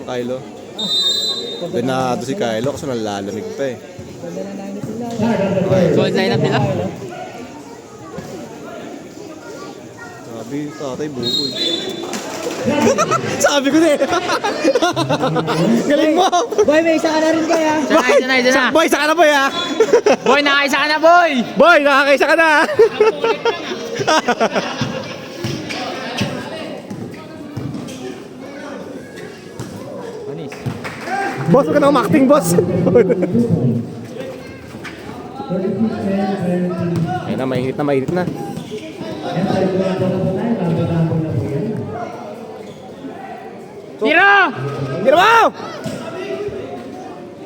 lang, Kylo. Binado si Kylo kasi nalalamig pa eh. Solid lineup nila. Sabi, tatay buboy. Sabi ko na eh. Galing mo! Boy, may isa ka na rin kaya. Isa na. Boy, saka na boy ha! Boy, nakakaisa ka na, boy! Boy, nakakaisa ka na! Manis. Boss, huwag ka na umakting, boss! Ayun na, mainit na, mainit na. Tira! Tira mo!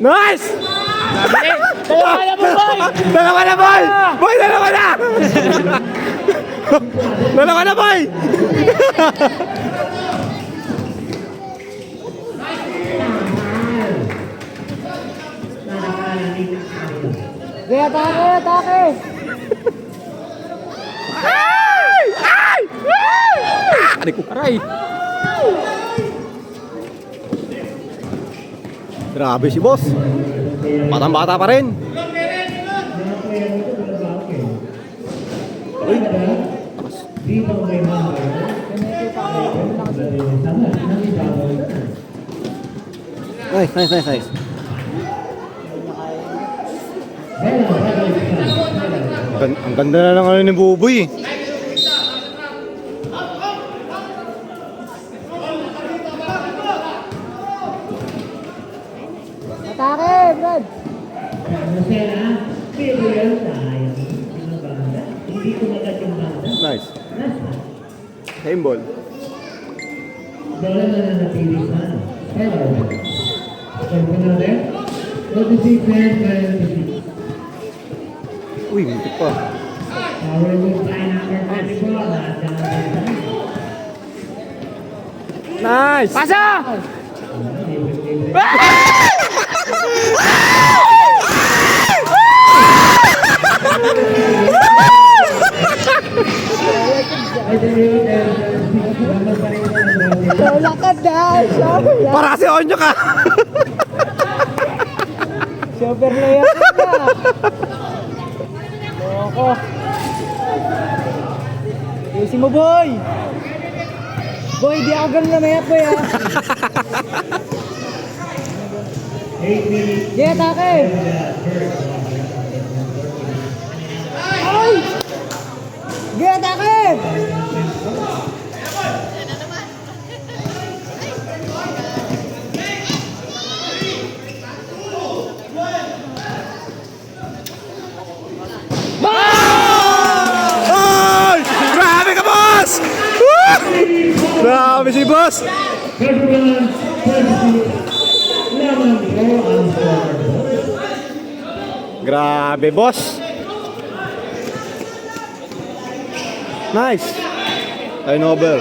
Nice! Sabi, dalawa na po, boy! Dalawa na, boy! Boy, dalawa na! Dalawa na, boy! Gaya, atake! Ay! Ay! Aray ko. Aray! Grabe si boss. Batang-bata pa rin. Uy. Nice. Ang ganda na lang ano ni Buboy eh. Atake, Brad! Nice. Same ball. Uy, muntik pa. Nice! Pasa! Wala ka dahil! Para kasi onyo ka! Super layer ka! Loko! Ayusin mo, boy! Boy, di ako ganun na mayat, boy, ha? Di, atake! Ay! Di, atake! Ay! Grabe ka, boss! Woo! Grabe si boss! Grabe, boss! Nice! Turnover.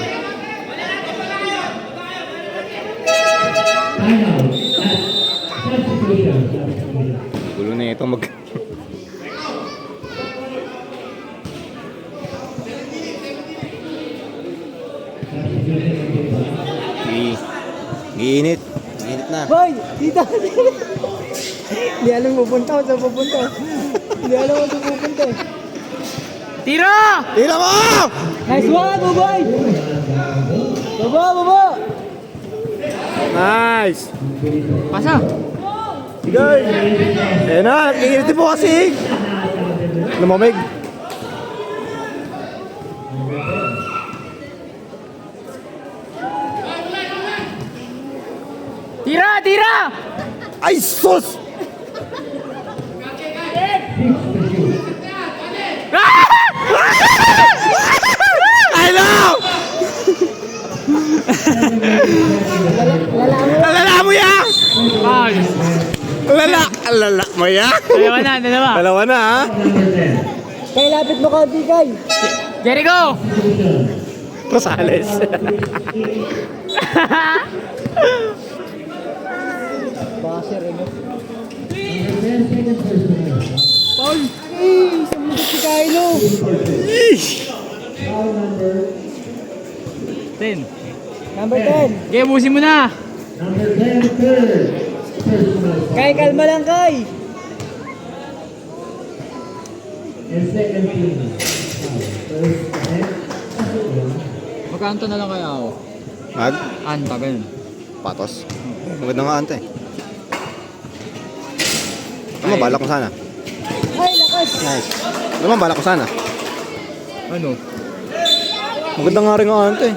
Gulo na ito mag... Giinit. Giinit na. Boy! Dito! Hindi alam pupunta ko saan pupunta. Hindi alam ko saan pupunta eh. Tira! Tira mo! Nice one, Buboy! Baba! Nice! Pasa! Sige! Ayan na, nag-iinit po kasi! Lumamig. Tira! Ay, sus! I know! Lala mo ya! Ay! Lala mo ya! Dalawa. Dalawa na ha? Kay lapit mo konti, Kay! Jericho! Rosales. Basher, ano? Paul! Sumunod si Kylo! 10. Number 10! Okay, busin mo na! Number 10, third. Personal foul. Kay, kalma lang, Kay. And second team. Foul. First, net. Magkanto na lang kaya ako. Mag? Anta, ganun. Patos. Maganda nga ante. Ano balak ko sana? Ay, lakas. Nice. Ano balak ko sana? Ano? Maganda nga rin ang ante.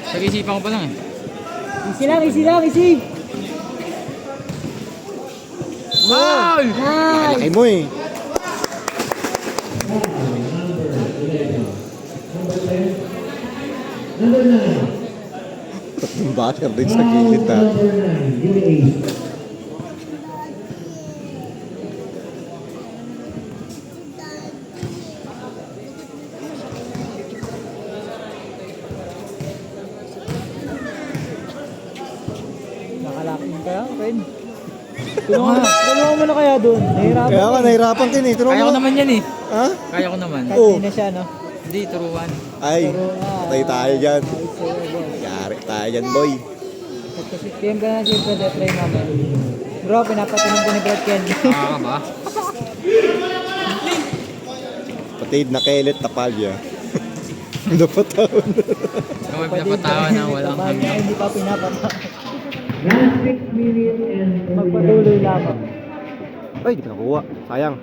Pag-isipan ko pa lang eh. Easy lang, easy lang, easy. Foul! Nice. Laki mo eh. Number 9. Tatlong batter din sa gilid ha. Number 9, UAE. Nakalaking kaya, Ken. Tulungan mo na kaya doon. Nahirapan. Kaya ka nahirapan din eh. Turo Kaya ko mo. naman yan eh. Ha? Kaya ko naman. Kahit Oh. hindi na siya, no? Hindi, turuan. Ay, patay tayo dyan. Ay, so, boy. Yari tayo dyan boy. Kasi game ka na siyempre, try namin. Bro, pinapatinan ko ni Brad Ken. Nakaka ba? Patid na kelet tapalya. Dapat taon. Ikaw may pinapatawan ng walang hanggang. Hindi pa pinapatawa. Last 6 minutes and 30 Magpatuloy lamang. Ay, di pa nakuha. Sayang.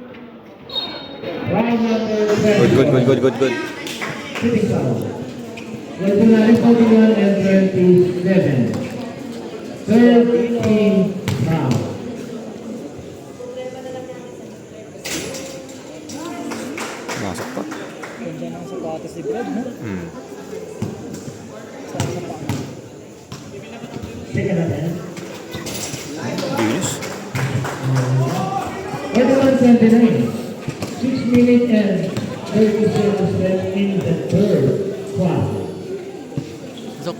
Round number 7. Good. Shooting foul. Legendary 41 and 27. Third team foul. Masok pa. Ganda ng sapatos ni Brad, no? Sa pa. Second attempt. Bilis. 21-29. 6 minutes and 30 seconds left in the third quarter. Zok.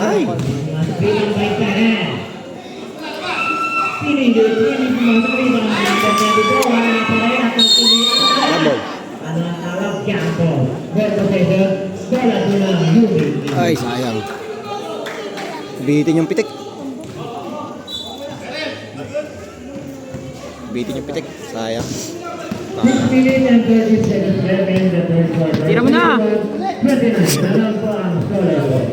Ay! Feeling by Taran. Pinindot, pinindot, Lamol. Anak-anak Kiampo. Berpossession, bola bola Yuri. Ay, sayang. Bitin yung pitik. Bitin yung pitik. Sayang. 6 minutes and 30 seconds left in the third quarter. Tira mo na! 29, nalang po ang scoreboard.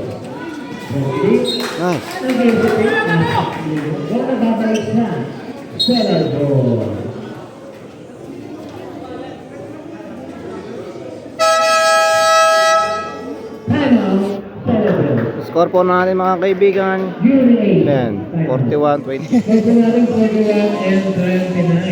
Nice. Bola babalik sa scoreboard. Timeout, scoreboard. Score po natin mga kaibigan. Yuri. Ayan, 41-20. Legendary 41 and 29.